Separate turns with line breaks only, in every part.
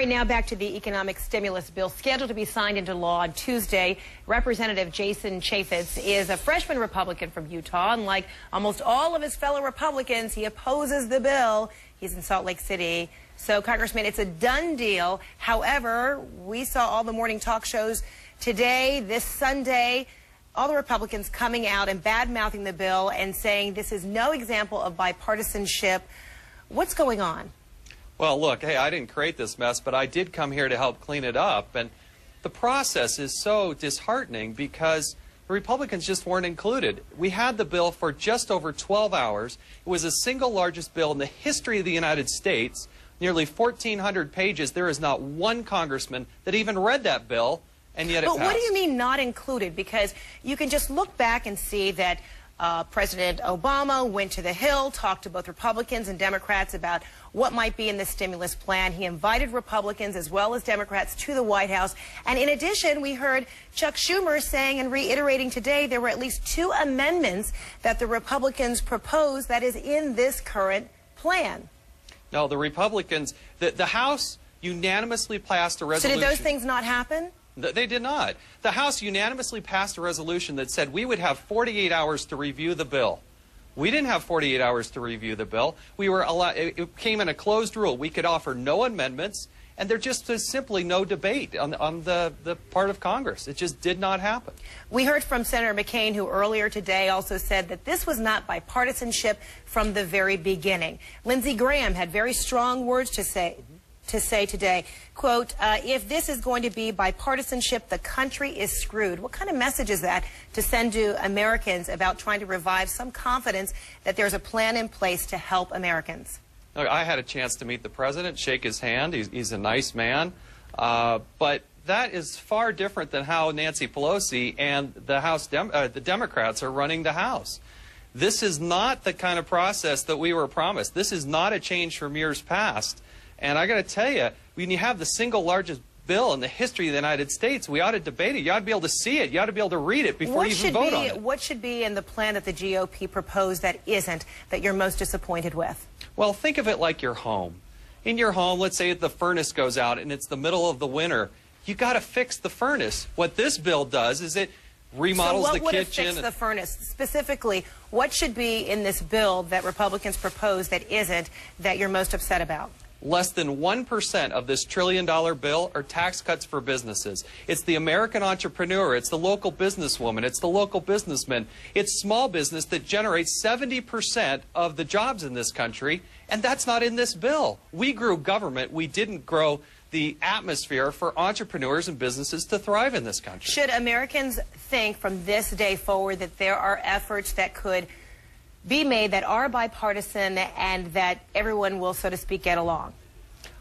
All right, now back to the economic stimulus bill scheduled to be signed into law on Tuesday. Representative Jason Chaffetz is a freshman Republican from Utah, and like almost all of his fellow Republicans, he opposes the bill. He's in Salt Lake City. So, Congressman, it's a done deal. However, we saw all the morning talk shows today, this Sunday, all the Republicans coming out and bad-mouthing the bill and saying this is no example of bipartisanship. What's going on?
Well, look, hey, I didn't create this mess, but I did come here to help clean it up. And the process is so disheartening because the Republicans just weren't included. We had the bill for just over 12 hours. It was the single largest bill in the history of the United States, nearly 1,400 pages. There is not one congressman that even read that bill, and yet it passed.
But what do you mean not included? Because you can just look back and see that President Obama went to the Hill, talked to both Republicans and Democrats about what might be in the stimulus plan. He invited Republicans as well as Democrats to the White House. And in addition, we heard Chuck Schumer saying and reiterating today there were at least 2 amendments that the Republicans proposed that is in this current plan.
No, the Republicans, the House unanimously passed a resolution.
So did those things not happen?
They did not. The House unanimously passed a resolution that said we would have 48 hours to review the bill. We didn't have 48 hours to review the bill. We were allowed, it came in a closed rule. We could offer no amendments, and there just was simply no debate on the part of Congress. It just did not happen.
We heard from Senator McCain, who earlier today also said that this was not bipartisanship from the very beginning. Lindsey Graham had very strong words to say today, quote, if this is going to be bipartisanship, the country is screwed. What kind of message is that to send to Americans about trying to revive some confidence that there's a plan in place to help Americans?
I had a chance to meet the president, shake his hand. He's a nice man. But that is far different than how Nancy Pelosi and the Democrats are running the House. This is not the kind of process that we were promised. This is not a change from years past. And I got to tell you, when you have the single largest bill in the history of the United States, we ought to debate it. You ought to be able to see it. You ought to be able to read it before you even vote on it.
What should be in the plan that the GOP proposed that isn't, that you're most disappointed with?
Well, think of it like your home. In your home, let's say the furnace goes out and it's the middle of the winter. You got to fix the furnace. What this bill does is it remodels the kitchen.
So what would fix the furnace? Specifically, what should be in this bill that Republicans propose that isn't, that you're most upset about?
Less than 1% of this $1 trillion bill are tax cuts for businesses. It's the American entrepreneur, it's the local businesswoman, it's the local businessman, it's small business that generates 70% of the jobs in this country, and that's not in this bill. We grew government, we didn't grow the atmosphere for entrepreneurs and businesses to thrive in this country.
Should Americans think from this day forward that there are efforts that could be made that are bipartisan and that everyone will, so to speak, get along?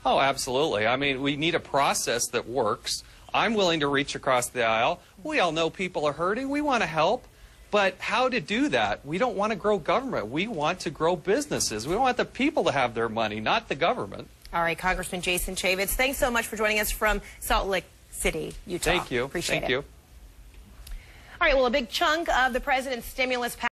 Oh, absolutely. I mean, we need a process that works. I'm willing to reach across the aisle. We all know people are hurting. We want to help. But how to do that? We don't want to grow government. We want to grow businesses. We want the people to have their money, not the government.
All right, Congressman Jason Chaffetz, thanks so much for joining us from Salt Lake City, Utah.
Thank you.
Appreciate it.
Thank you.
All right, well, a big chunk of the president's stimulus package